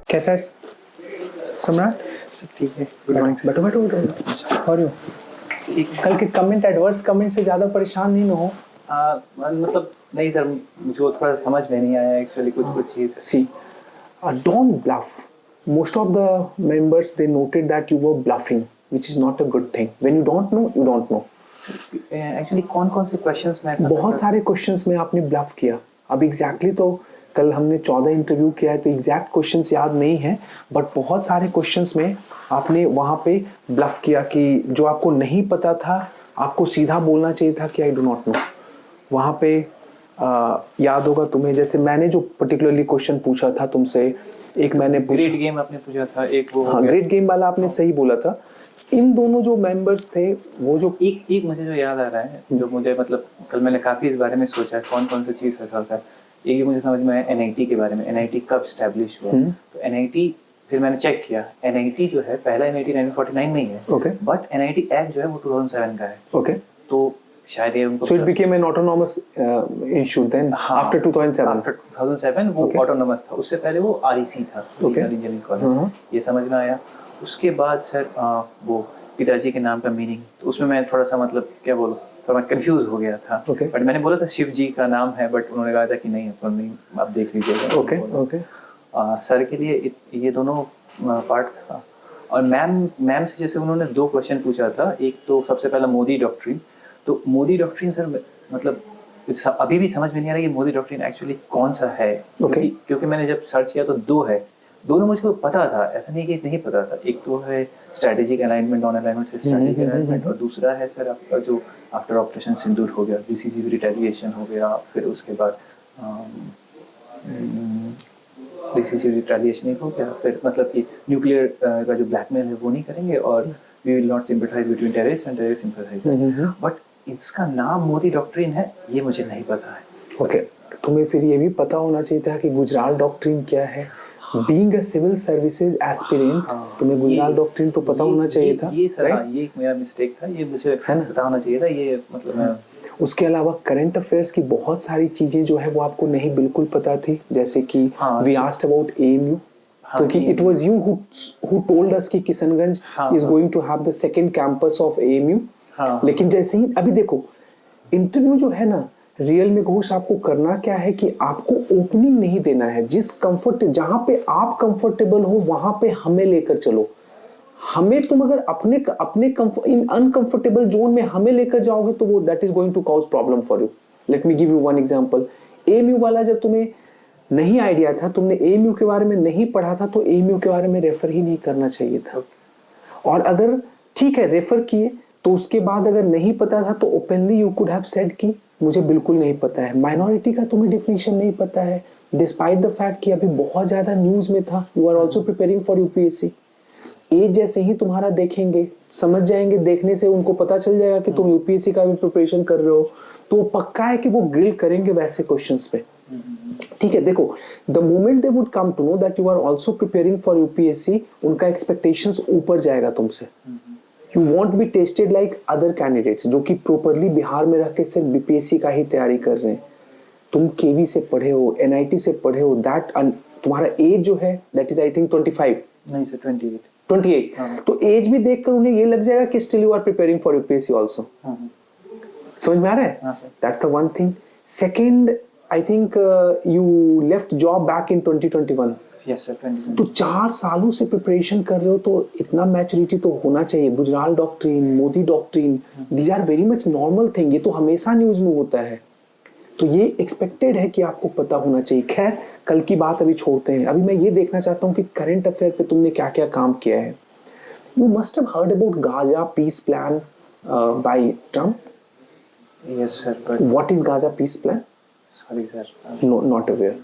कैसा है सम्राट? सब ठीक है। Good morning sir. बैठो बैठो बैठो। अच्छा, और यू ठीक है। कल के कमेंट, एडवर्स कमेंट से ज़्यादा परेशान नहीं हो? मतलब नहीं सर, मुझे वो थोड़ा समझ में नहीं आया एक्चुअली कुछ चीज़। See, don't bluff. Most of the members, they noted that you were bluffing, which is not a good thing. When you don't know, you don't know. Actually कौन कौन से क्वेश्चंस में ऐसा बहुत सारे क्वेश्चंस में आपने ब्लफ किया। अब एग्जैक्टली तो कल हमने 14 इंटरव्यू किया है तो एग्जैक्ट क्वेश्चंस याद नहीं है, बट बहुत सारे क्वेश्चंस में आपने वहाँ पे ब्लफ किया कि जो आपको नहीं पता था आपको सीधा बोलना चाहिए था कि आई डू नॉट नो। वहाँ पे याद होगा तुम्हें, जैसे मैंने जो पर्टिकुलरली क्वेश्चन पूछा था तुमसे, एक मैंने ग्रेट गेम आपने पूछा था, एक वो हाँ ग्रेट गेम वाला आपने सही बोला था। इन दोनों जो मेंबर्स थे वो जो एक मुझे जो याद आ रहा है, जो मुझे मतलब कल मैंने काफ़ी इस बारे में सोचा कौन कौन सी चीज़ ऐसा होता है। एक मुझे समझ में आया एनआईटी के बारे में, एनआईटी कब स्टैब्लिश हुआ। तो एनआईटी फिर मैंने चेक किया, एनआईटी जो है पहला एनआईटी 1949 में ही है। ओके। बट एनआईटी एक्ट जो है वो 2007 का है। ओके। तो शायद ये उनको So it became an autonomous institute then after 2007. After 2007 वो autonomous था, उससे पहले वो REC था, रीजनल इंजीनियरिंग कॉलेज। ये समझ में आया। उसके बाद सर वो पिताजी के नाम का मीनिंग, तो उसमें मैं थोड़ा सा मतलब क्या बोलूं, थोड़ा मैं कंफ्यूज हो गया था। बट मैंने बोला था शिव जी का नाम है, बट उन्होंने कहा था कि नहीं अपन नहीं, आप देख लीजिएगा। ओके। सर के लिए ये दोनों पार्ट था। और मैम से जैसे उन्होंने 2 क्वेश्चन पूछा था, एक तो सबसे पहला मोदी डॉक्ट्रिन। तो मोदी डॉक्ट्रिन सर मतलब अभी भी समझ में नहीं आ रहा कि मोदी डॉक्ट्रिन एक्चुअली कौन सा है। क्योंकि मैंने जब सर्च किया तो 2 है, दोनों मुझे पता था, ऐसा नहीं कि नहीं पता था। एक तो है स्ट्रेटेजिक अलाइनमेंट, नॉन अलाइनमेंट से स्ट्रेटेजिक अलाइनमेंट, और दूसरा है सर आपका जो आफ्टर ऑपरेशन सिंदूर हो गया, बीसीजी रिटेलिएशन हो गया, फिर उसके बाद बीसीजी रिटेलिएशन हो गया, फिर मतलब कि न्यूक्लियर का जो ब्लैकमेल है वो नहीं करेंगे, और we will not sympathize between terrorist and terrorist sympathizer. But इसका नाम मोदी डॉक्ट्रिन है, ये मुझे नहीं पता है। ओके, तुम्हें फिर ये भी पता होना चाहिए था कि गुजराल डॉक्ट्रिन क्या है। Being a civil services aspirant, तुम्हें गुजराल डॉक्ट्रिन तो पता होना चाहिए था। ये सर ये एक मेरा मिस्टेक था, ये मुझे पता होना चाहिए था। ये मतलब उसके अलावा करंट अफेयर्स की बहुत सारी चीजें जो है वो आपको नहीं बिल्कुल पता थी, जैसे कि वी आस्क्ड अबाउट एएमयू, क्योंकि it was you who told us कि Kishanganj is going to have the second campus of AMU. लेकिन जैसे ही अभी देखो इंटरव्यू जो है ना, रियल में घोष आपको करना क्या है कि आपको ओपनिंग नहीं देना है। जिस कंफर्ट, जहां पे आप कंफर्टेबल हो वहां पे हमें लेकर चलो। हमें तुम अगर अपने इन अनकंफर्टेबल जोन में हमें लेकर जाओगे तो वो that is going to cause problem for you. Let me give you one example. AMU वाला जब तुम्हें नहीं आइडिया था, तुमने एएमयू के बारे में नहीं पढ़ा था, तो एएमयू के बारे में रेफर ही नहीं करना चाहिए था। और अगर ठीक है रेफर किए तो उसके बाद अगर नहीं पता था तो openly you could have said कि मुझे बिल्कुल नहीं पता है। माइनॉरिटी का तुम्हें डिफिनेशन नहीं पता है, डिस्पाइट द फैक्ट कि अभी बहुत ज्यादा न्यूज में था। You are also preparing for UPSC. As जैसे ही तुम्हारा देखेंगे, समझ जाएंगे, देखने से उनको पता चल जाएगा कि तुम यूपीएससी का भी प्रिपरेशन कर रहे हो, तो पक्का है कि वो ग्रिल करेंगे वैसे क्वेश्चंस पे। ठीक है, देखो the moment they would come to know that you are also preparing for UPSC, उनका एक्सपेक्टेशंस ऊपर जाएगा तुमसे। You won't be tested like other candidates जो कि properly बिहार में रह के सिर्फ बीपीएससी का ही तैयारी कर रहे हैं। तुम केवी से पढ़े हो, एनआईटी से पढ़े हो, दैट तुम्हारा एज जो है दैट इज आई थिंक 25 नहीं सर 28 तो एज भी देखकर उन्हें ये लग जाएगा कि still you are preparing for UPSC also. समझ में आ रहा है? That's the one thing. Second, I think you left job back in 2021। Yes, sir, 2021। तो 4 सालों से प्रिपरेशन कर रहे हो तो इतना मैच्योरिटी तो होना चाहिए। Gujral doctrine, Modi doctrine, these are very much normal thing. ये तो हमेशा न्यूज में होता है, तो ये एक्सपेक्टेड है कि आपको पता होना चाहिए। खैर कल की बात अभी छोड़ते हैं, अभी मैं ये देखना चाहता हूँ कि करंट अफेयर पे तुमने क्या क्या काम किया है। You must have heard about Gaza peace plan by Trump. Yes, sir, but what is Gaza peace plan? sorry, sir. No, not aware.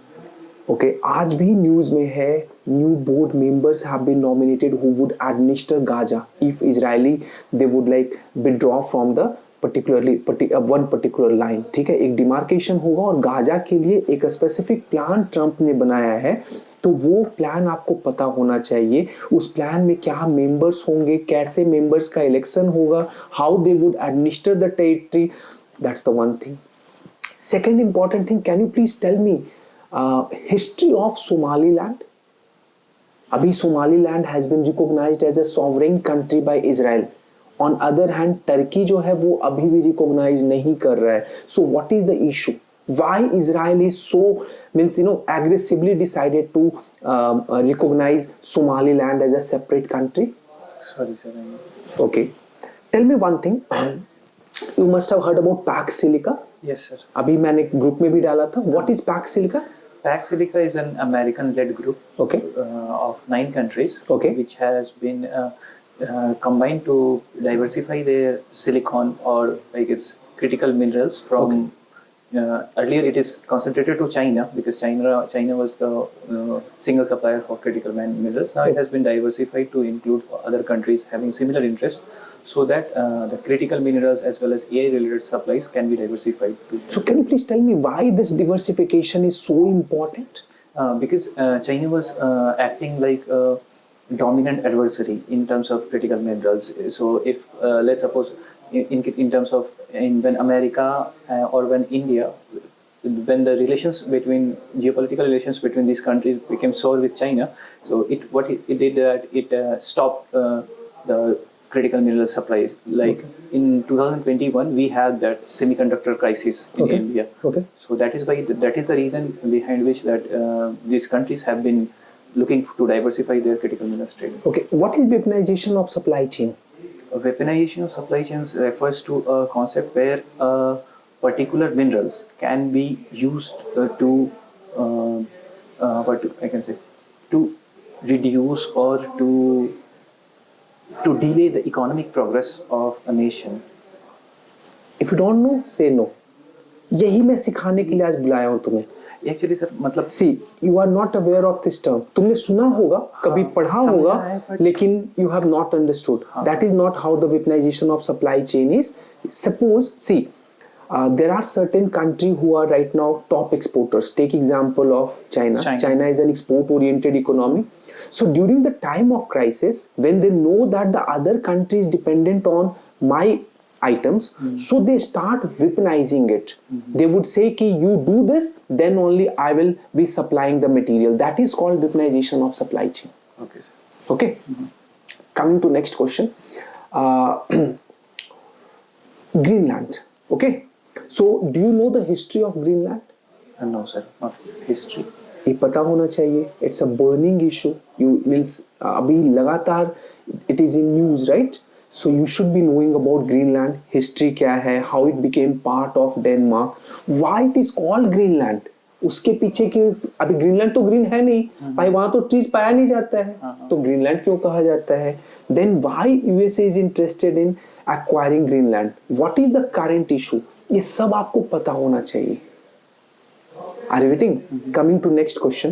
Okay, आज भी न्यूज में है, new board members have been nominated who would administer Gaza if Israeli they would like withdraw from the one particular line. ठीक है, एक demarcation होगा और Gaza के लिए एक स्पेसिफिक प्लान ट्रम्प ने बनाया है, तो वो प्लान आपको पता होना चाहिए। उस प्लान में क्या मेंबर्स होंगे, कैसे मेंबर्स का इलेक्शन होगा, how they would administer the territory, that's the one thing. Second important thing, can you please tell me history of Somaliland. अभी Somaliland has been recognized as a sovereign country by Israel. On other hand Turkey जो है वो अभी भी recognise नहीं कर रहा है. So what is the issue? Why Israel is so means aggressively decided to recognize Somaliland as a separate country? Sorry, sir. Okay, tell me one thing. You must have heard about Pax Silica. Yes, sir. अभी मैंने group में भी डाला था. What is Pax Silica? Pax Silica is an American-led group. Okay. Of 9 countries. Okay. Which has been combined to diversify their silicon or like its critical minerals from. Okay. Earlier it is concentrated to China because China was the single supplier for critical minerals. Now it has been diversified to include other countries having similar interests, so that the critical minerals as well as AI related supplies can be diversified. So can you please tell me why this diversification is so important? Because China was acting like a dominant adversary in terms of critical minerals. So if let's suppose in terms of when America or when India, when the geopolitical relations between these countries became sour with China, so what it did that it stopped the critical mineral supplies. Like in 2021, we had that semiconductor crisis in India. Okay. So that is the reason behind which that these countries have been looking to diversify their critical minerals trade. Okay. What is weaponization of supply chain? Weaponization of supply chains refers to a concept where particular minerals can be used to what I can say, to reduce or to delay the economic progress of a nation. If you don't know, say no. यही मैं सिखाने के लिए आज बुलाया हूँ तुम्हें. Actually sir मतलब See, you are not aware of this term. तुमने सुना होगा, कभी पढ़ा होगा, लेकिन you have not understood. That is not how the weaponization of supply chain is. Suppose, see, there are certain countries who are right now top exporters. Take example of China. China is an export-oriented economy. So during the time of crisis, when they know that the other country is dependent on my items, so they start weaponizing it. They would say ki you do this, then only I will be supplying the material. That is called weaponization of supply chain. Okay. Okay. Coming to next question. Greenland. Okay. So do you know the history of Greenland? No sir, not history. ये पता होना चाहिए. It's a burning issue. You means अभी लगातार it is in news, right? So you should be knowing about Greenland, history क्या है, how it became part of Denmark, why it is called Greenland. उसके पीछे की अभी ग्रीनलैंड तो green है नहीं भाई, वहां तो ट्रीज पाया नहीं जाता है, तो ग्रीनलैंड क्यों कहा जाता है? Then why USA is interested in acquiring Greenland? What is the current issue? ये सब आपको पता होना चाहिए. Are you waiting? Coming to next question.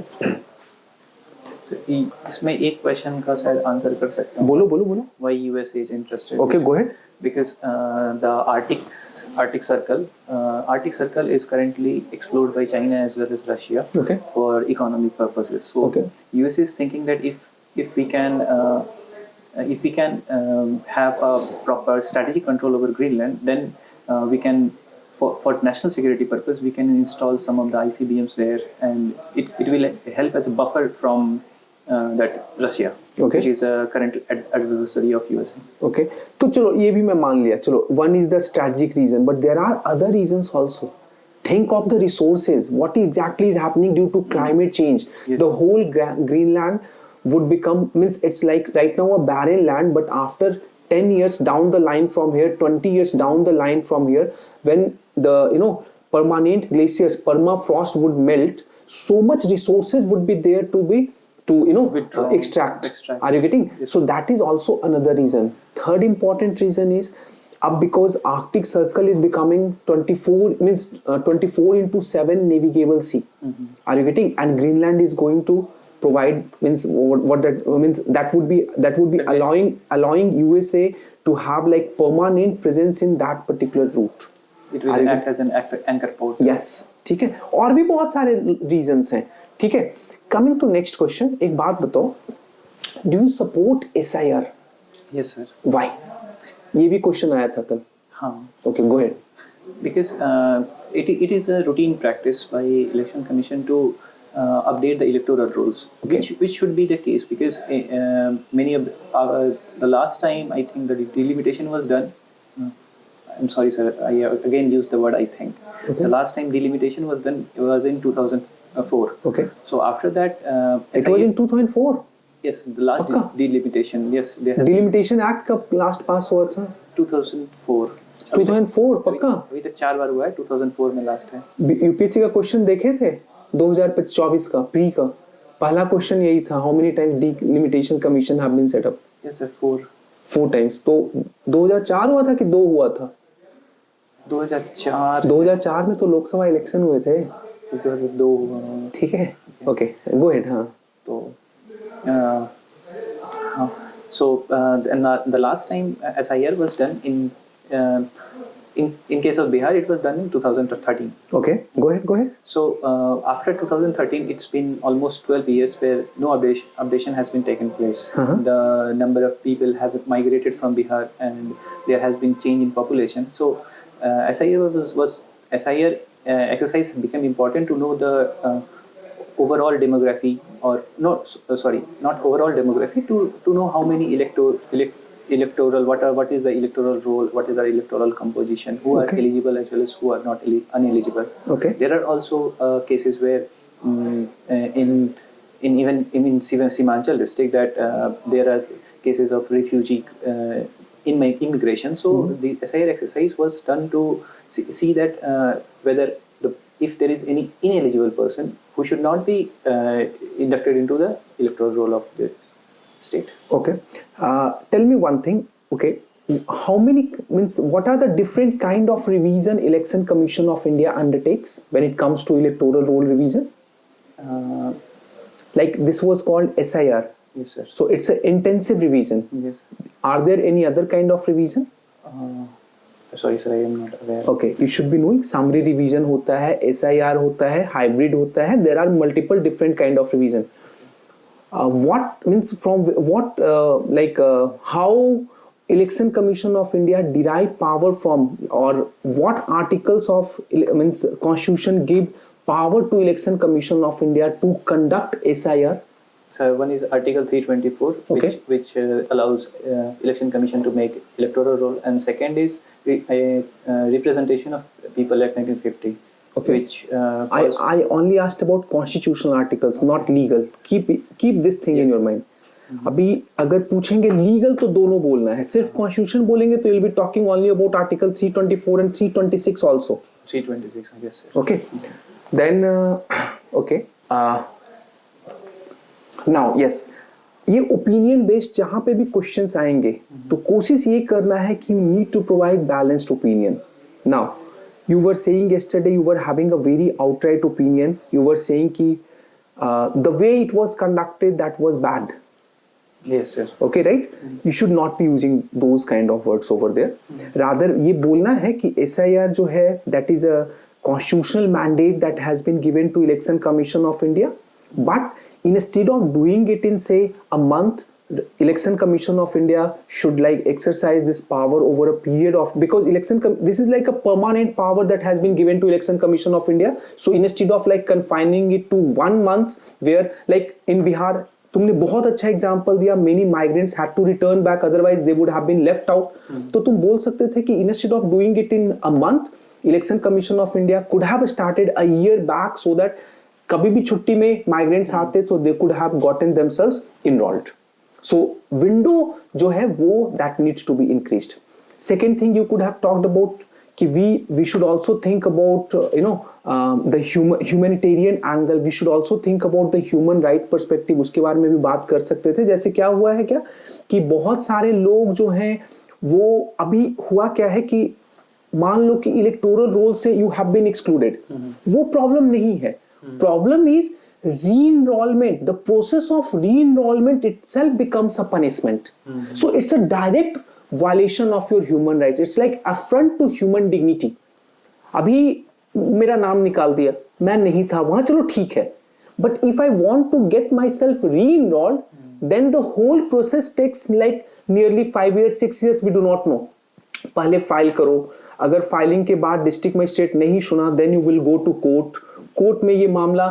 इसमें एक क्वेश्चन का शायद आंसर कर सकता हूँ. बोलो. Why USA is interested? Okay, go ahead. Because the Arctic Circle is currently explored by China as well as Russia. Okay. For economic purposes. So okay. USA is thinking that if we can have a proper strategic control over Greenland, then we can for national security purpose we can install some of the ICBMs there, and it will help as a buffer from that Russia, okay. which is a current adversary of USA. Okay, तो चलो ये भी मैं मान लिया. चलो, one is the strategic reason, but there are other reasons also. Think of the resources. What exactly is happening due to climate change? Yes. The whole Greenland would become, means it's like right now a barren land, but after 10 years down the line from here, 20 years down the line from here, when the permanent glaciers, permafrost would melt, so much resources would be there to extract. Are you getting? Yes. So that is also another reason. Third important reason is because Arctic Circle is becoming 24/7 navigable sea. Are you getting? And Greenland is going to provide, means what that means, that would be allowing USA to have like permanent presence in that particular route. It will act as an anchor port. Yes, ठीक है. और भी बहुत सारे reasons हैं. ठीक है. Coming to next question, एक बात बताओ. Do you support SIR? Yes sir. Why? ये भी question आया था कल. हाँ. Okay, go ahead. Because it is a routine practice by Election Commission to update the electoral rules, which should be the case, because many of the last time I think the delimitation was done. I'm sorry, sir. I again used the word I think. Okay. The last time delimitation was done was in 2004. Okay. So after that, It was in 2004. Yes, the last पक्का? delimitation. Yes, they have delimitation act कब last पास हुआ था? 2004. 2004 पक्का? अभी तक 4 बार हुआ है. 2004 में लास्ट है. यूपीएससी का क्वेश्चन देखे थे 2024 का प्री का पहला क्वेश्चन यही था, how many times delimitation commission have been set up? Yes sir, 4 times. तो 2004 हुआ था कि 2 हुआ था? 2004 में तो लोकसभा इलेक्शन हुए थे. 2002. ठीक है, ओके, गो अहेड. हाँ, तो so the last time SIR was done in case of Bihar, it was done in 2013. okay, go ahead. So after 2013, it's been almost 12 years where no updation has been taken place. The number of people have migrated from Bihar, and there has been change in population. So SIR exercise became important to know the overall demography, or not overall demography, to know how many electoral, what is the electoral role, what is the electoral composition, who are eligible as well as who are not uneligible. Okay. There are also cases where in Simanchal district that there are cases of refugee immigration. So the SIR exercise was done to see that whether if there is any ineligible person who should not be inducted into the electoral roll of the state. Okay. Tell me one thing. Okay. How many, means what are the different kind of revision Election Commission of India undertakes when it comes to electoral roll revision? Like this was called SIR. Yes, sir. So it's an intensive revision. Yes. Are there any other kind of revision? Sorry sir, I am not aware. Okay, you should be knowing. Summary revision होता है, SIR होता है, hybrid होता है. There are multiple different kind of revision. What means from what how Election Commission of India derive power from, or what articles of means Constitution give power to Election Commission of India to conduct SIR? So one is Article 324, which allows Election Commission to make electoral roll, and second is Representation of People Act 1950. Okay. Which I only asked about constitutional articles, not legal. Keep this thing in your mind. अभी अगर पूछेंगे legal तो दोनों बोलना है, सिर्फ constitution बोलेंगे तो you'll be talking only about Article 324 and 326 also. 326, yes sir. Okay. Then okay. Now yes, ये ओपिनियन बेस्ड जहां पे भी क्वेश्चंस आएंगे तो कोशिश ये करना है कि you need to provide balanced opinion. Now you were saying yesterday you were having a very outright opinion. You were saying कि the way it was conducted, that was bad. Yes sir. Okay, right? You should not be using those kind of words over there. Rather ये बोलना है कि SIR जो है that is a constitutional mandate that has been given to Election Commission of India, but instead of doing it in say a month, the Election Commission of India should like exercise this power over a period of, because this is like a permanent power that has been given to Election Commission of India. So instead of like confining it to 1 month, where like in Bihar तुमने बहुत अच्छा example दिया, many migrants had to return back, otherwise they would have been left out. तो तुम बोल सकते थे कि instead of doing it in a month, Election Commission of India could have started a year back, so that कभी भी छुट्टी में migrants आते तो they could have gotten themselves enrolled. So window जो है वो that needs to be increased. Second thing you could have talked about कि we should also think about the humanitarian angle. We should also think about the human right perspective. उसके बारे में भी बात कर सकते थे. जैसे क्या हुआ है क्या कि बहुत सारे लोग जो हैं वो अभी हुआ क्या है कि मान लो कि इलेक्टोरल रोल से you have been excluded. वो प्रॉब्लम नहीं है. Problem is re-enrollment. The process of re-enrollment itself becomes a punishment. So it's a direct violation of your human rights. It's like affront to human dignity. अभी मेरा नाम निकाल दिया, मैं नहीं था वहां, चलो ठीक है. But if I want to get myself re-enrolled, then the whole process takes like nearly 5 years, 6 years. We do not know. पहले फाइल करो, अगर फाइलिंग के बाद डिस्ट्रिक्ट मजिस्ट्रेट नहीं सुना, then you will go to court. Court में ये मामला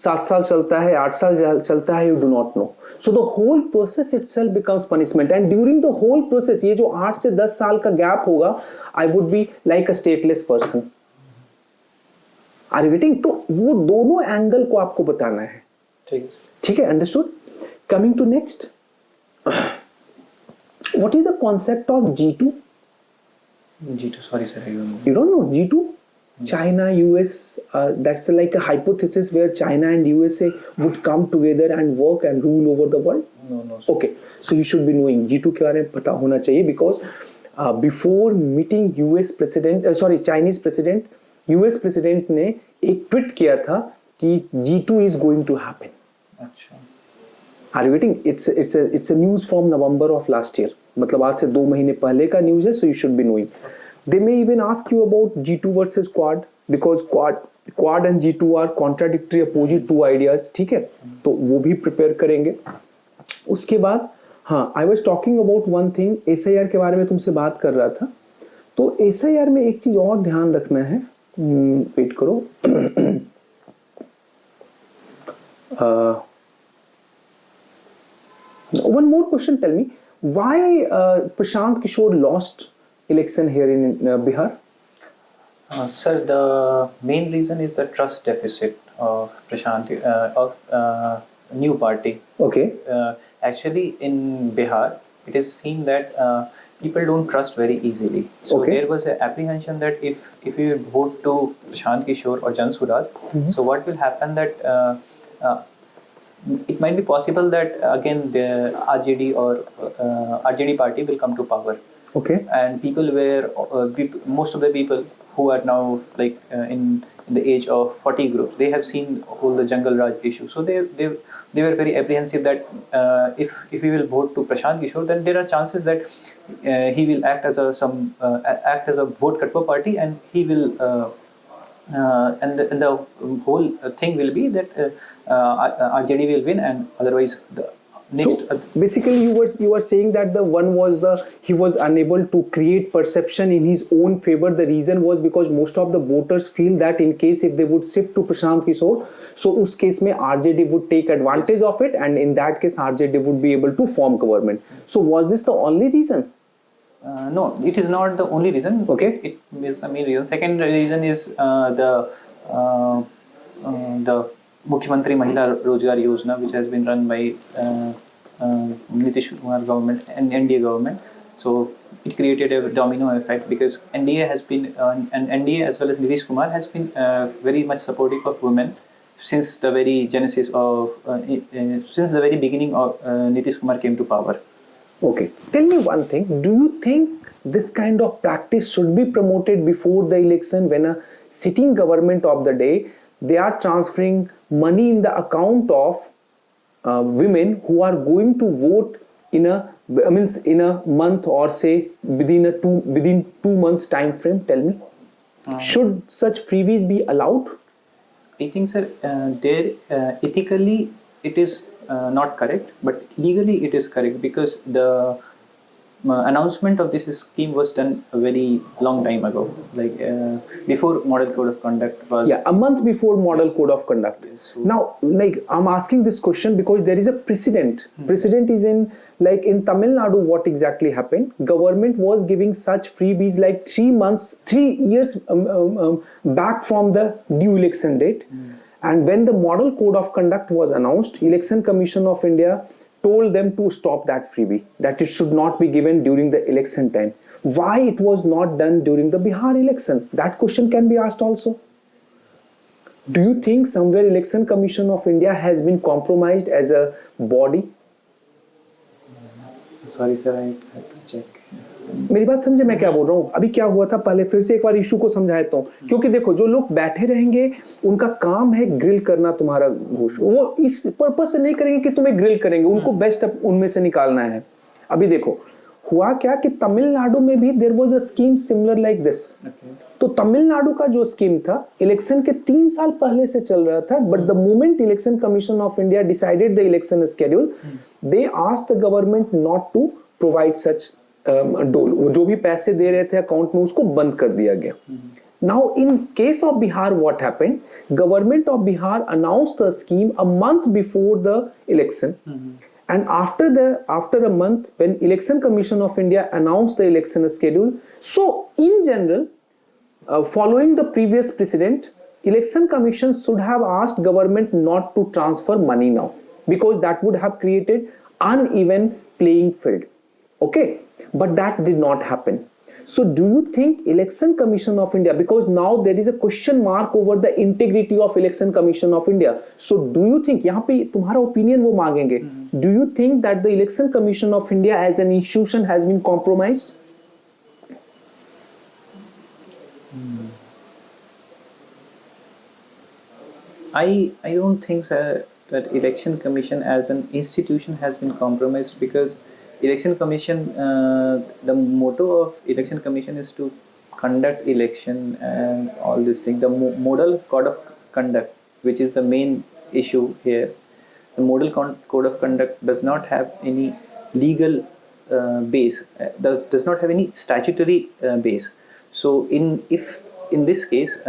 7 साल चलता है, 8 साल चलता है, you do not know. So the whole process itself becomes punishment, and during the whole process ये जो 8 से 10 साल का गैप होगा, I would be like a stateless person. Are you getting? तो वो दोनों एंगल को आपको बताना है. ठीक है, understood. Coming to next, what is the concept of G2? G2, sorry sir, I don't know. You don't know G2? China, US, that's like a hypothesis where China and USA would come together and work and rule over the world. No sir. Okay, so you should be knowing G2 के बारे में पता होना चाहिए, because before meeting Chinese president, US president ने एक tweet किया था कि G2 is going to happen. अच्छा. Are you getting? It's a news from November of last year. मतलब आज से 2 महीने पहले का न्यूज है, so you should be knowing. They may even ask you about G2 versus Quad, because Quad and G2 are contradictory, opposite two ideas. ठीक है, तो वो भी प्रिपेयर करेंगे. उसके बाद हाँ, I was talking about one thing, SIR के बारे में तुमसे बात कर रहा था. तो SIR में एक चीज और ध्यान रखना है. वेट करो. One more question, tell me, why Prashant Kishore lost election here in Bihar? Sir, the main reason is the trust deficit of Prashant, of new party. Okay. Actually, in Bihar, it is seen that people don't trust very easily. So Okay. there was an apprehension that if you vote to Prashant Kishore or Jan Suraj, so what will happen that it might be possible that again the RJD or RJD party will come to power. Okay. And people were most of the people who are now like in the age of 40 groups, they have seen all the Jungle Raj issue, so they were very apprehensive that if we will vote to Prashant Kishore, then there are chances that he will act as a vote katwa party, and he will and the whole thing will be that RJD will win, and otherwise the next. So basically, you were saying that the one was he was unable to create perception in his own favor. The reason was because most of the voters feel that in case if they would shift to Prashant Kishore, so उस case में RJD would take advantage of it, and in that case RJD would be able to form government. So was this the only reason? No, it is not the only reason. Okay. It is a main reason. Second reason is the Mukhyamantri Mahila Rozgar Yojana, which has been run by Nitish Kumar government and NDA government. So it created a domino effect, because NDA has been and NDA as well as Nitish Kumar has been very much supportive of women since the very genesis of since the very beginning of Nitish Kumar came to power. Okay, tell me one thing. Do you think this kind of practice should be promoted before the election, when a sitting government of the day, they are transferring money in the account of women who are going to vote in a month, or say within 2 months time frame? Tell me, should such freebies be allowed? I think, sir, ethically it is not correct, but legally it is correct, because the announcement of this scheme was done a very long time ago, like before Model Code of Conduct was. Yeah, a month before Model Code of Conduct. Yes, so now, like, I'm asking this question because there is a precedent. Precedent is in Tamil Nadu. What exactly happened? Government was giving such freebies like 3 years back from the due election date. And when the Model Code of Conduct was announced, Election Commission of India told them to stop that freebie, that it should not be given during the election time. Why it was not done during the Bihar election? That question can be asked also. Do you think somewhere Election Commission of India has been compromised as a body? Sorry sir, I have to check. मेरी बात समझे मैं क्या बोल रहा हूँ? अभी क्या हुआ था, पहले फिर से एक बार इशू को समझा देता हूँ, क्योंकि देखो जो लोग बैठे रहेंगे उनका काम है ग्रिल करना तुम्हारा घोष. वो इस पर्पस से नहीं करेंगे कि तुम्हें ग्रिल करेंगे, उनको बेस्ट उनमें से निकालना है. अभी देखो हुआ क्या कि तमिलनाडु में भी there was a scheme similar like this. तो तमिलनाडु का जो स्कीम था इलेक्शन के 3 साल पहले से चल रहा था, but the moment election commission of India decided the election schedule, they asked the government not to provide such dole. वो जो भी पैसे दे रहे थे अकाउंट में उसको बंद कर दिया गया. Now, in case of Bihar, what happened? Government of Bihar announced the scheme a month before the election, and after a month, when Election Commission of India announced the election schedule, so in general, following the previous precedent, Election Commission should have asked government not to transfer money now, because that would have created uneven playing field. Okay, but that did not happen. So do you think Election Commission of India, because now there is a question mark over the integrity of Election Commission of India, so do you think, यहाँ पे तुम्हारा opinion वो मांगेंगे, do you think that the Election Commission of India as an institution has been compromised? I don't think that Election Commission as an institution has been compromised, because Election Commission, the motto of Election Commission is to conduct election and all these things. The model code of conduct, which is the main issue here, the model code of conduct does not have any legal base, does not have any statutory base. So in this case,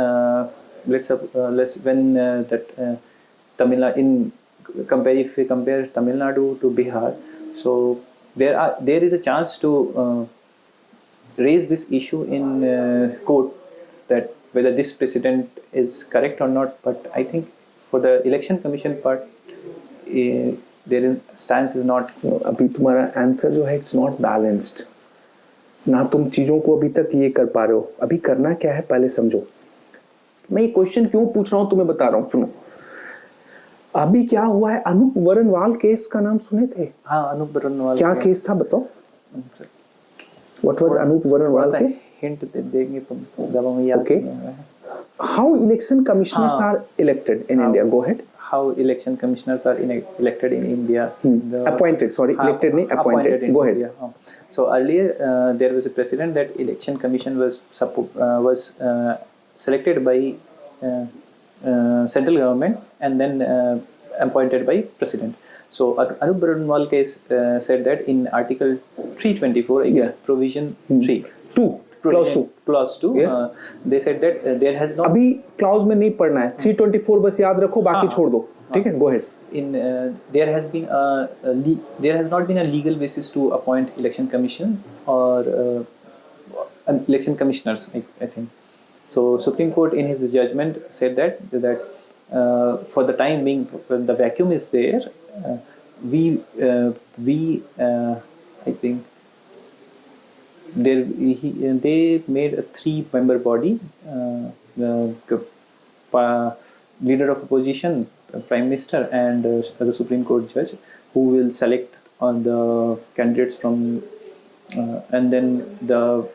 let's when that Tamil Nadu, if we compare Tamil Nadu to Bihar, so there is a chance to raise this issue in court, that whether this precedent is correct or not. But I think for the Election Commission part, their stance is not. अभी तुम्हारा answer जो है it's not balanced ना, तुम चीजों को अभी तक ये कर पा रहे हो। अभी करना क्या है पहले समझो। मैं ये क्वेश्चन क्यों पूछ रहा हूँ तुम्हें बता रहा हूँ, सुनो। अभी क्या हुआ है, अनूप वरणवाल केस का नाम सुने थे? हाँ, अनूप वरणवाल क्या केस था बताओ? What was Anup Varanwal case? Hint देंगे तुम जब हम याद करेंगे। How election commissioners are elected in India? Go ahead. How election commissioners are elected in India? Appointed, sorry, elected नहीं, appointed. Go ahead. So earlier there was a precedent that election commission was selected by central government and then appointed by president. So Anup Varanwal case said that in Article 324, I guess, provision 3. Clause 2. Yes. They said that there has not. अभी clause में नहीं पढ़ना है, 324 बस याद रखो, बाकी छोड़ दो, ठीक है? Go ahead. There has not been a legal basis to appoint election commission or election commissioners, I think. So Supreme Court in his judgment said that for the time being, when the vacuum is there, we I think they made a 3-member body, leader of opposition, prime minister, and the Supreme Court judge, who will select on the candidates from, and then the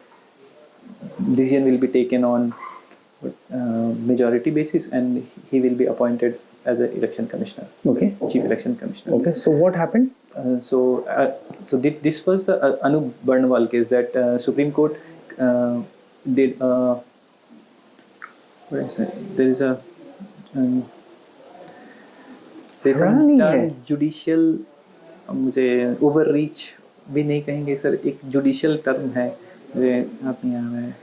decision will be taken on majority basis, and he will be appointed as an election commissioner. Okay. Chief election commissioner. Okay. So what happened? So this was the Anup Varanwal case that Supreme Court did. What is it? There is a judicial, मुझे overreach भी नहीं कहेंगे sir, एक judicial term है मुझे हाथ नहीं आ रहा है,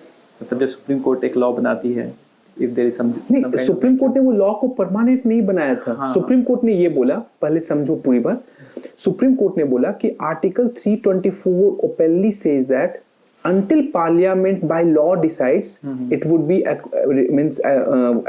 मतलब जब सुप्रीम कोर्ट एक लॉ बनाती है, if there is some नहीं, सुप्रीम कोर्ट ने वो लॉ को परमानेंट नहीं बनाया था। हाँ, सुप्रीम कोर्ट ने ये बोला, पहले समझो पूरी बात। सुप्रीम कोर्ट ने बोला कि article 324 openly says that until parliament by law decides, it would be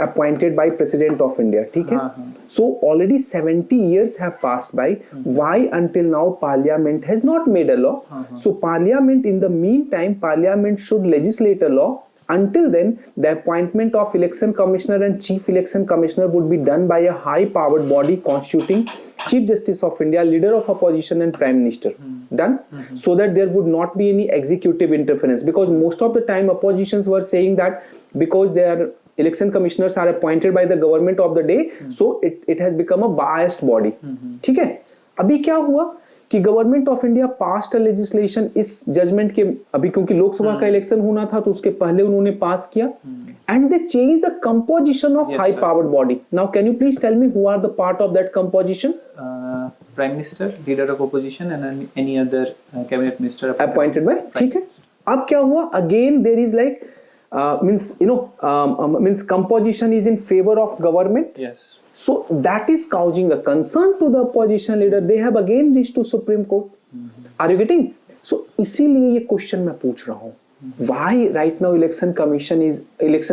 appointed by president of India, ठीक है? So already 70 years have passed by. Why until now parliament has not made a law? So parliament, in the meantime, parliament should legislate a law. Until then, the appointment of election commissioner and chief election commissioner would be done by a high-powered body constituting Chief Justice of India, leader of opposition, and Prime Minister. Done? So that there would not be any executive interference. Because most of the time, oppositions were saying that because their election commissioners are appointed by the government of the day, so it has become a biased body. ठीक है? अभी क्या हुआ कि government of India past legislation इस judgement के, अभी क्योंकि लोकसभा का इलेक्शन होना था तो उसके पहले उन्होंने पास किया, and they change the composition of high powered body. Now can you please tell me who are the part of that composition? Prime minister, leader of opposition, and any other cabinet minister appointed by. ठीक है, अब क्या हुआ? Again there is like means composition is in favor of government. Yes. So that is causing a concern to the opposition leader. They have again reached to Supreme Court. Are you getting? So इसीलिए ये question मैं पूछ रहा हूँ. Why right now Election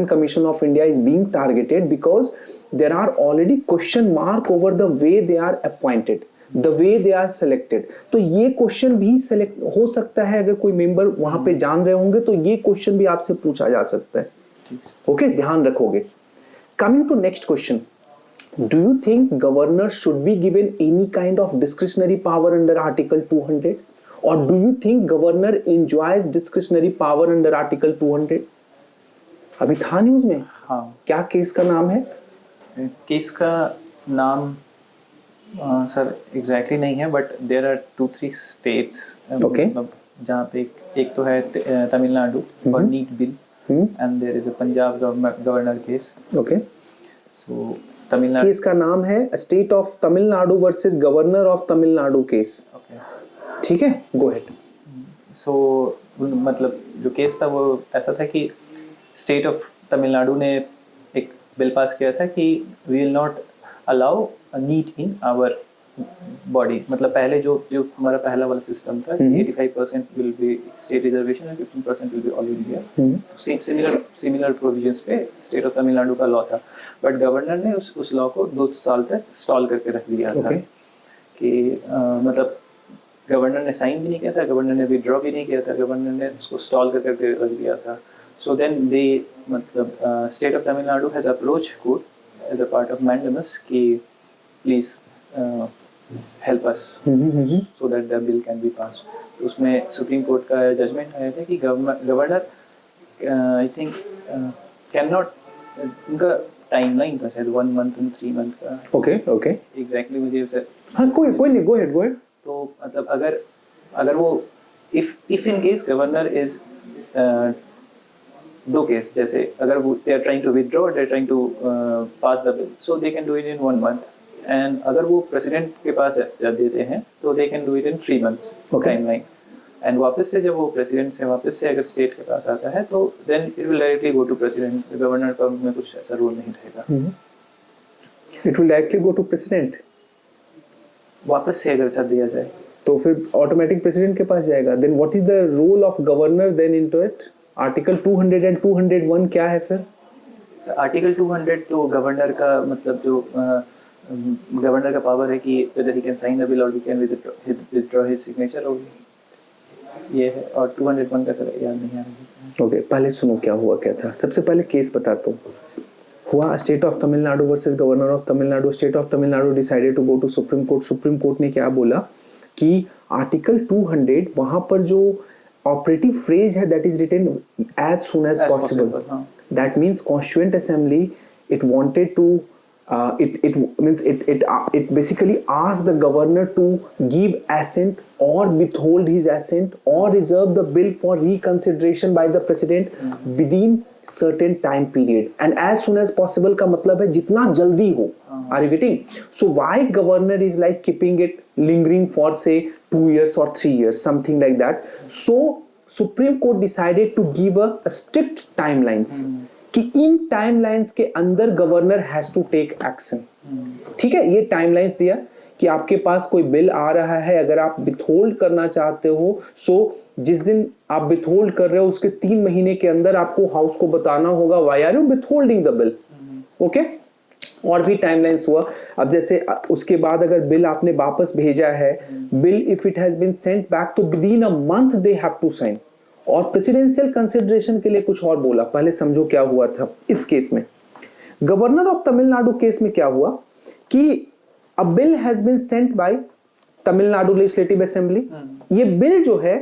Commission of India is being targeted, because there are already question mark over the way they are appointed, the way they are selected. तो ये question भी select हो सकता है, अगर कोई मेंबर वहां पे जान रहे होंगे तो ये क्वेश्चन भी आपसे पूछा जा सकता है. ओके, ध्यान रखोगे. Coming to next question. Do you think governor should be given any kind of discretionary power under Article 200? Or do you think governor enjoys discretionary power under Article 200? अभी था न्यूज में. हाँ. क्या केस का नाम है? केस का नाम सर एग्जैक्टली नहीं है, बट देयर आर 2-3 स्टेट्स जहाँ पे एक तो है Tamil Nadu for NEET bill, and there is a Punjab governor case. Okay, so Tamil Nadu case का नाम है state of Tamil Nadu versus governor of Tamil Nadu case. Okay, ठीक है, गो अहेड. सो मतलब जो केस था वो ऐसा था कि स्टेट ऑफ तमिलनाडु ने एक बिल पास किया था कि we will not allow NEET in our body. मतलब पहले जो हमारा पहला वाला सिस्टम था, 85% will be state reservation and 15% will be all India. Similar provisions पे स्टेट ऑफ तमिलनाडु का लॉ था, बट गवर्नर ने उस लॉ को 2 साल तक स्टॉल करके रख दिया था. कि मतलब गवर्नर ने साइन भी नहीं किया था, गवर्नर ने विड्रॉ भी नहीं किया था, गवर्नर ने उसको स्टॉल करके रख दिया था. सो देन दे मतलब state of Tamil Nadu has approach court as a part of mandamus कि please help us so that the bill can be pass. तो उसमें सुप्रीम कोर्ट का जजमेंट आया था कि governor I think can not, उनका टाइमलाइन था शायद 1 month and 3 month का. ओके ओके, एग्जैक्टली मुझे हाँ कोई नहीं, गो अहेड. तो मतलब अगर वो if in case governor is 2 case, जैसे अगर वो they are trying to withdraw, they are trying to pass the bill, so they can do it in 1 month. And अगर वो प्रेसिडेंट के पास जब देते हैं तो they can do it in 3 months timeline. And वापस से जब वो प्रेसिडेंट से वापस से अगर स्टेट के पास आता है तो then it will directly go to president. Governor का में कुछ ऐसा रोल नहीं रहेगा. It will directly go to president. वापस से अगर सब दिया जाए तो फिर ऑटोमेटिक प्रेसिडेंट के पास जाएगा. Then what is the role of governor then into it? Article 200 and 201 क्या है फिर? आर्टिकल 200 तो गवर्नर का मतलब जो गवर्नर का पावर है कि whether he can sign the bill or he can withdraw his signature, और ये है. और 201 का सर याद नहीं आ रहा. ओके, पहले सुनो क्या हुआ क्या था. सबसे पहले केस बताता हूँ. हुआ state of Tamil Nadu versus governor of Tamil Nadu. State of Tamil Nadu decided to go to supreme court. Supreme court ने क्या बोला कि आर्टिकल 200 वहां पर जो ऑपरेटिव फ्रेज है that is written as soon as possible. That means constituent assembly it wanted to it basically asked the governor to give assent or withhold his assent or reserve the bill for reconsideration by the president within certain time period, and as soon as possible का मतलब है जितना जल्दी हो. Are you getting? So why governor is like keeping it lingering for say 2 years or 3 years, something like that. So Supreme Court decided to give a strict timelines कि इन timelines के अंदर governor has to take action. ठीक है, ये timelines दिया कि आपके पास कोई बिल आ रहा है, अगर आप विथहोल्ड करना चाहते हो, सो जिस दिन आप विथहोल्ड कर रहे हो उसके 3 महीने के अंदर आपको हाउस को बताना होगा why are you withholding the bill. Okay, और भी टाइमलाइंस हुआ. अब जैसे उसके बाद अगर बिल आपने वापस भेजा है, bill if it has been sent back तो within a month they have to sign. और प्रेसिडेंशियल कंसिडरेशन के लिए कुछ और बोला. पहले समझो क्या हुआ था इस केस में. गवर्नर ऑफ तमिलनाडु केस में क्या हुआ कि a bill has been sent by Tamil Nadu legislative assembly. ये बिल जो है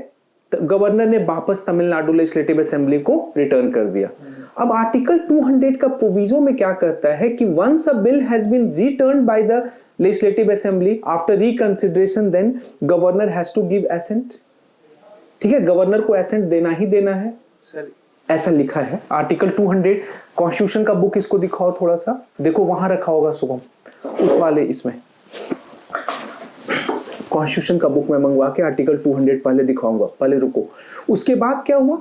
गवर्नर ने वापस तमिलनाडु लेजिस्लेटिव असेंबली को रिटर्न कर दिया. अब आर्टिकल 200 का प्रोविजो में क्या कहता है कि once a bill has been return by the legislative assembly after reconsideration then governor has to give assent. ठीक है, गवर्नर को एसेंट देना ही देना है सर, ऐसा लिखा है आर्टिकल 200. कॉन्स्टिट्यूशन का बुक इसको दिखाओ थोड़ा सा, देखो वहां रखा होगा शुभम, उस वाले इसमें कॉन्स्टिट्यूशन का बुक में मंगवा के आर्टिकल 200 पहले दिखाऊंगा. पहले रुको, उसके बाद क्या हुआ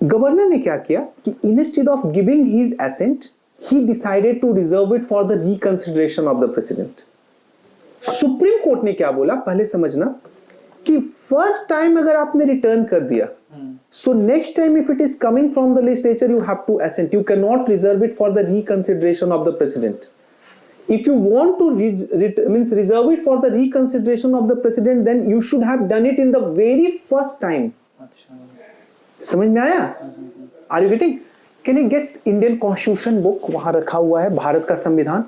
गवर्नर ने क्या किया कि instead of giving his assent he decided to reserve it for the reconsideration of the president. Supreme court ने क्या बोला, पहले समझना कि फर्स्ट टाइम अगर आपने रिटर्न कर दिया, so next time if it is coming from the legislature you have to assent, you cannot reserve it for the reconsideration of the president. If you want to reserve it for the reconsideration of the president, then you should have done it in the very first time. समझ में आया? Are you getting? Can you get Indian Constitution book? वहां रखा हुआ है भारत का संविधान,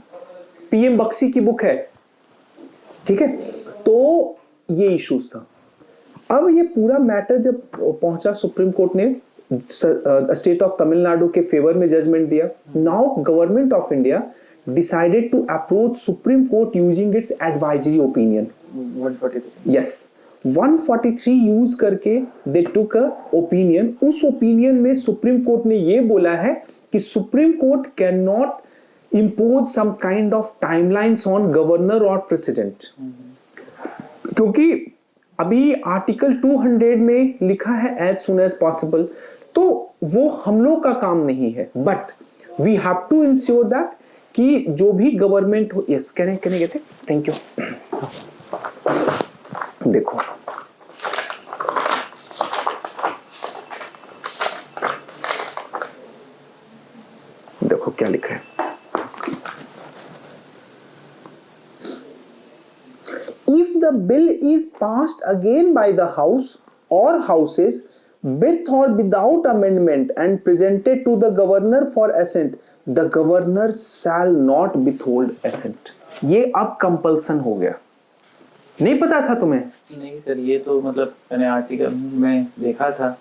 PM Bakshi की बुक है, ठीक है। तो ये इश्यूज था। अब ये पूरा मैटर जब पहुंचा सुप्रीम कोर्ट ने स्टेट ऑफ तमिलनाडु के फेवर में जजमेंट दिया। Now government of India decided to approach supreme court using its advisory opinion 143। Yes, 143 use करके दे टुक अ ओपिनियन। उस ओपिनियन में सुप्रीम कोर्ट ने ये बोला है कि supreme court can not impose some kind of timelines on governor और president, क्योंकि अभी आर्टिकल 200 में लिखा है एज सुन एज पॉसिबल, तो वो हम लोग का काम नहीं है। But we have to ensure that कि जो भी गवर्नमेंट हो, yes can I get it, thank you. देखो देखो क्या लिखा है, if the bill is passed again by the house or houses with or without amendment and presented to the governor for assent, the governor shall not withhold assent। ये अब compulsion हो गया। नहीं पता था तुम्हें? नहीं सर, ये तो मतलब मैंने आर्टिकल में देखा था।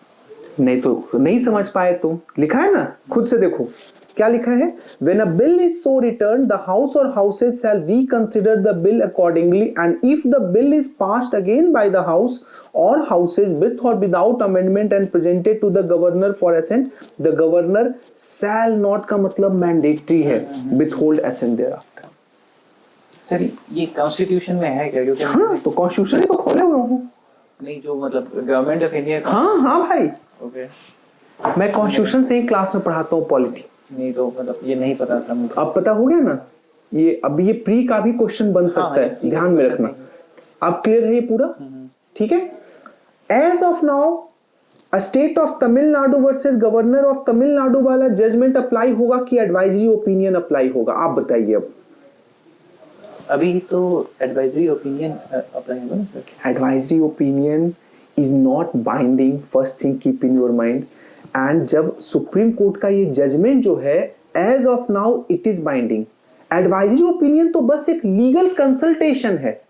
नहीं तो नहीं समझ पाए तुम, लिखा है ना, खुद से देखो क्या लिखा है। When a bill is so returned, the house or houses shall reconsider the bill accordingly, and if the bill is passed again by the house or houses with or without amendment and presented to the governor for assent, the governor shall not का मतलब mandatory है, withhold assent thereafter। Sir ये constitution में है क्या? क्योंकि हाँ तो कॉन्स्टिट्यूशन ही तो खोले हुए हूँ। नहीं, जो मतलब गवर्नमेंट ऑफ इंडिया। हाँ हाँ भाई, ओके, मैं कॉन्स्टिट्यूशन से ही क्लास में पढ़ाता हूँ पॉलिटी। नहीं तो मतलब ये नहीं पता था मुझे। अब पता हो गया ना, ये अब ये प्री का भी क्वेश्चन बन सकता है, ध्यान में रखना। अब क्लियर है ये पूरा, ठीक है। As of now a state of Tamil Nadu versus governor of Tamil Nadu वाला जजमेंट अप्लाई होगा कि एडवाइजरी ओपिनियन अप्लाई होगा, आप बताइए। अब अभी तो एडवाइजरी ओपिनियन अप्लाई होगा ना sir. Advisory opinion is not binding, first thing keep in your mind. And जब सुप्रीम कोर्ट का ये जजमेंट जो है, as of now it is binding. Advisory opinion तो बस एक लीगल कंसल्टेशन है।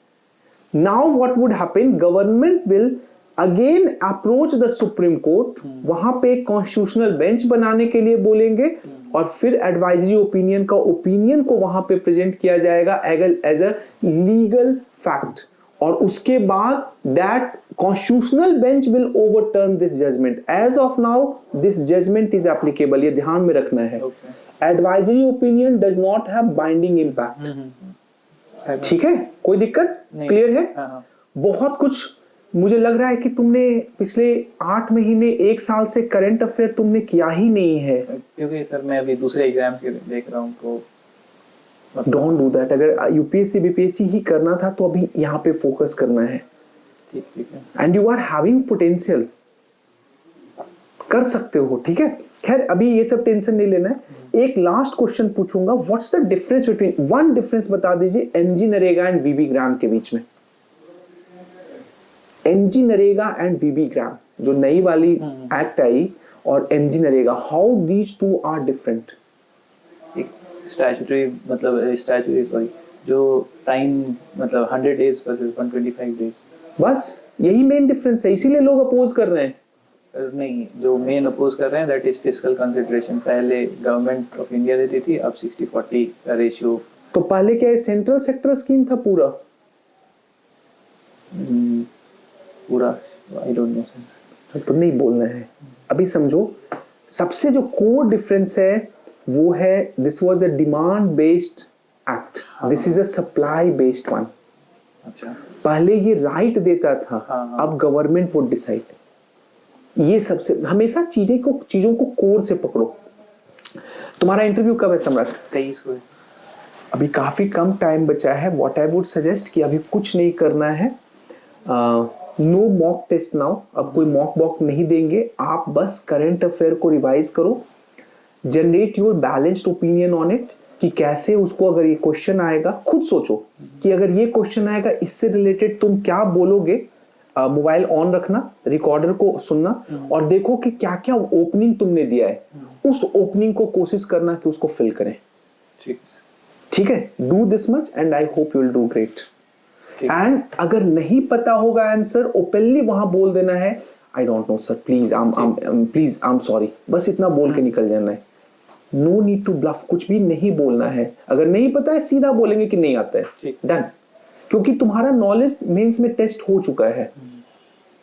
Now what would happen, government will again approach the supreme court, वहां पे कॉन्स्टिट्यूशनल बेंच बनाने के लिए बोलेंगे और फिर एडवाइजरी ओपिनियन का ओपिनियन को वहां पे प्रेजेंट किया जाएगा एज अ लीगल फैक्ट, और उसके बाद that constitutional bench will overturn this judgement. As of now this judgement is applicable, ये ध्यान में रखना है। Advisory opinion does not have binding impact, ठीक है, कोई दिक्कत? क्लियर है? बहुत कुछ मुझे लग रहा है कि तुमने पिछले 8 महीने 1 साल से करंट अफेयर तुमने किया ही नहीं है, क्योंकि सर मैं अभी दूसरे एग्जाम के देख रहा हूँ। तो डोंट डू दैट। अगर यूपीएससी बीपीएससी ही करना था तो अभी यहाँ पे फोकस करना है। ठीक है। And you are having potential, कर सकते हो, ठीक है। खैर अभी ये सब टेंशन नहीं लेना है। एक लास्ट क्वेश्चन पूछूंगा, what's the difference between, one difference बता दीजिए MG NREGA and VB Gram के बीच में। MG NREGA and VB Gram, जो नई वाली एक्ट आई, और MG NREGA, how these two are different? Statutory मतलब स्टैट्यूटरी सॉरी, जो टाइम मतलब 100 डेज वर्सेस 125 डेज, बस यही मेन डिफरेंस है, इसीलिए लोग अपोज कर रहे हैं। नहीं, जो मेन अपोज कर रहे हैं दैट इज फिस्कल कंसिडरेशन। पहले गवर्नमेंट ऑफ इंडिया देती थी, अब 60-40 का रेशियो। तो पहले क्या सेंट्रल सेक्टर स्कीम था पूरा? पूरा आई डोंट नो सर, तो नहीं बोलना है अभी, समझो। सबसे जो कोर डिफरेंस है वो है, this was a demand based act, this is a supply based one. अच्छा, पहले ये राइट देता था, अब गवर्नमेंट वुड डिसाइड। ये सबसे हमेशा चीजों को कोर से पकड़ो। तुम्हारा इंटरव्यू कब है सम्राट? 23 को है। अभी काफी कम टाइम बचा है। व्हाट आई वुड सजेस्ट कि अभी कुछ नहीं करना है। नो मॉक टेस्ट नाउ, अब कोई मॉक वॉक नहीं देंगे। आप बस करंट अफेयर को रिवाइज करो, generate your balanced opinion on it, कि कैसे उसको, अगर ये क्वेश्चन आएगा खुद सोचो कि अगर ये क्वेश्चन आएगा इससे रिलेटेड तुम क्या बोलोगे। मोबाइल ऑन रखना, रिकॉर्डर को सुनना और देखो कि क्या क्या ओपनिंग तुमने दिया है, उस ओपनिंग को कोशिश करना कि उसको फिल करें। ठीक है, do this much and I hope you will do great. And अगर नहीं पता होगा आंसर, ओपनली वहां बोल देना है I don't know sir, please I am sorry, बस इतना बोल के निकल जाना है। नो नीड टू ब्लफ, कुछ भी नहीं बोलना है। अगर नहीं पता है सीधा बोलेंगे कि नहीं आता है, डन। क्योंकि तुम्हारा नॉलेज मेंस में टेस्ट हो चुका है।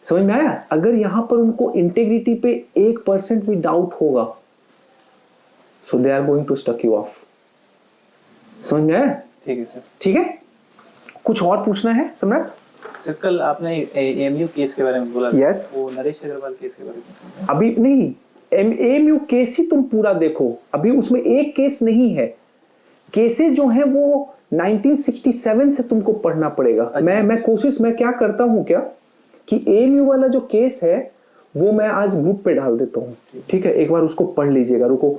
समझ में आया? अगर यहां पर उनको इंटेग्रिटी पे 1% भी डाउट होगा, so they are going to stuck you off. समझ में आया? ठीक है सर। ठीक है, कुछ और पूछना है सम्राट? सर कल आपने एएमयू केस के बारे में बोला। यस। वो नरेश अग्रवाल केस के बारे में। अभी नहीं, एएमयू केस ही तुम पूरा देखो, अभी उसमें एक केस नहीं है। केसेस जो हैं वो 1967 से तुमको पढ़ना पड़ेगा। मैं क्या करता हूं क्या कि एएमयू वाला जो केस है वो मैं आज ग्रुप पे डाल देता हूँ। ठीक है, एक बार उसको पढ़ लीजिएगा। रुको,